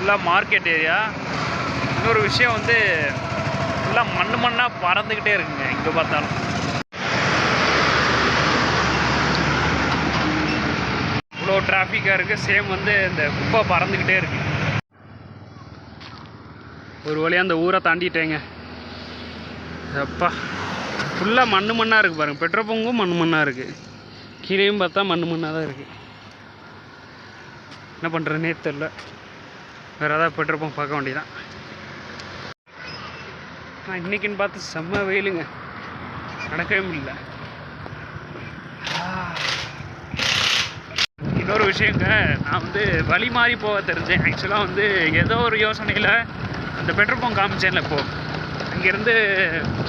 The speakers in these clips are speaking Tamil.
ஃபுல்லாக மார்க்கெட் ஏரியா. இன்னொரு விஷயம் வந்து ஃபுல்லாக மண்ணாக பறந்துக்கிட்டே இருக்குங்க இங்கே பார்த்தாலும். இவ்வளோ டிராஃபிக்காக இருக்குது. சேம் வந்து இந்த குப்பை பறந்துக்கிட்டே இருக்குது. ஒரு வழியாக அந்த ஊரை தாண்டிட்டேங்க. அப்பா ஃபுல்லாக மண்ணாக இருக்குது பாருங்கள். பெட்ரோல் பங்கும் மண்ணாக இருக்குது. கீழேயும் பார்த்தா மண்ணாக தான் இருக்குது. என்ன பண்ணுறதுனே தெரில. வேறு ஏதாவது பெட்ரோல் பங்க் பார்க்க வேண்டியதான். நான் இன்றைக்கின்னு பார்த்து செம்ம வெயிலுங்க. நடக்கவே முடியல. இன்னொரு விஷயங்க, நான் வந்து வழி மாறி போக தெரிஞ்சேன். ஆக்சுவலாக வந்து ஏதோ ஒரு யோசனையில் அந்த பெட்ரோல் பங்க் காமிச்சேன்ல இப்போது, இங்கேருந்து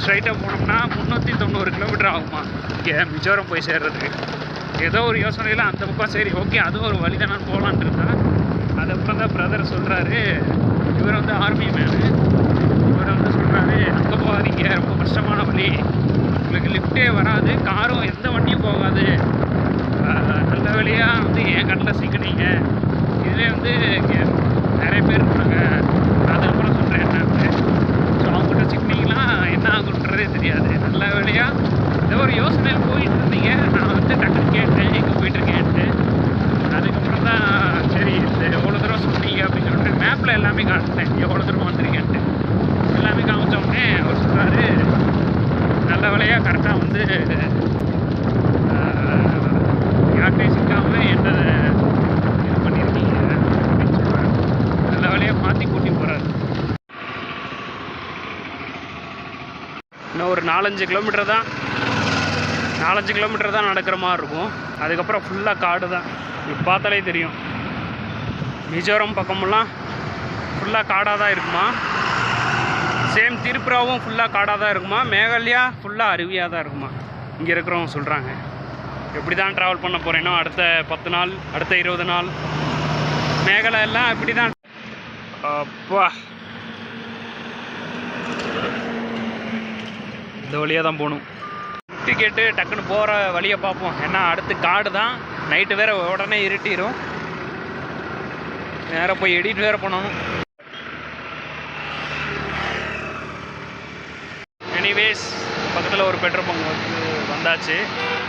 ஸ்ட்ரைட்டாக போனோம்னா 390 கிலோமீட்டர் ஆகுமா இங்கே மிஜோரம் போய் சேர்றதுக்கு. ஏதோ ஒரு யோசனையில் அந்த பக்கம் சரி ஓகே அதுவும் ஒரு வழி தான் நான் போகலான் இருக்கேன். அதுக்கப்புறம் தான் பிரதர் சொல்கிறாரு, இவர் வந்து ஆர்மி மேனு, இவர் வந்து சொல்கிறாரு அங்கே போகாதீங்க, ரொம்ப கஷ்டமான வழி, உங்களுக்கு லிஃப்டே வராது, காரும் எந்த வண்டியும் போகாது, நல்ல வழியாக வந்து என் கண்ணில் சிக்கினீங்க, இதுவே வந்து நிறைய பேர் இருக்காங்க, அதுக்கப்புறம் சொல்கிறேன் என்னன்னு. ஸோ அவங்ககிட்ட சிக்கினீங்கன்னா என்ன ஆகுன்றதே தெரியாது. நல்ல வழியாக ஏதோ ஒரு யோசனையில் போயிட்டு இருந்தீங்க. நான் வந்து டக்குன்னு கேட்டேன் எங்கே போயிட்டுருக்கேன்ட்டு. அதுக்கப்புறம் தான் சரி இந்த எவ்வளோ தூரம் சொன்னீங்க அப்படின்னு சொல்லிட்டு மேப்பில் எல்லாமே காட்டினேன் எவ்வளோ தூரம் வந்திருக்கேன்ட்டு. எல்லாமே காமிச்சோடனே அவர் சொல்கிறாரு நல்ல வேலையாக கரெக்டாக வந்து யார்கிட்டையும் சிக்காமல் என்ன இது பண்ணியிருக்கீங்க அப்படின்னு சொல்கிறாரு. நல்ல வேலையாக மாற்றி கூட்டி போகிறாரு. இன்னும் ஒரு 4-5 கிலோமீட்டர் தான் நடக்கிற மாதிரி இருக்கும். அதுக்கப்புறம் ஃபுல்லாக காடு தான். இப்போ பார்த்தாலே தெரியும். மிஜோரம் பக்கமெல்லாம் ஃபுல்லாக காடாக தான் இருக்குமா. சேம் திரிபுராவும் ஃபுல்லாக காடாக தான் இருக்குமா. மேகாலயா ஃபுல்லாக அருவியாக தான் இருக்குமா. இங்கே இருக்கிறவங்க சொல்கிறாங்க. எப்படி தான் ட்ராவல் பண்ண போகிறேனோ அடுத்த 10 நாள், அடுத்த 20 நாள். மேகாலயெல்லாம் இப்படி தான். அப்பா இந்த வழியாக தான் போகணும். டிக்கெட்டு டக்குன்னு போகிற வழியை பார்ப்போம். ஏன்னா அடுத்து காடு தான். நைட்டு வேறு உடனே இருட்டிடும். நேராக போய் எடிட் வேறு பண்ணணும். எனிவேஸ் பக்கத்தில் ஒரு பெட்ரோல் பங்க் வந்து வந்தாச்சு.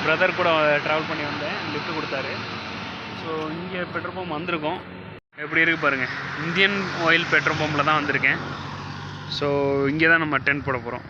பிரதர் கூட ட்ராவல் பண்ணி வந்தேன். லிஃப்ட் கொடுத்தாரு. ஸோ இங்கே பெட்ரோல் பம்ப் வந்திருக்கோம். எப்படி இருக்குது பாருங்கள். இந்தியன் ஆயில் பெட்ரோல் பம்பில் தான் வந்திருக்கேன். ஸோ இங்கே தான் நம்ம டென்ட் போட போகிறோம்.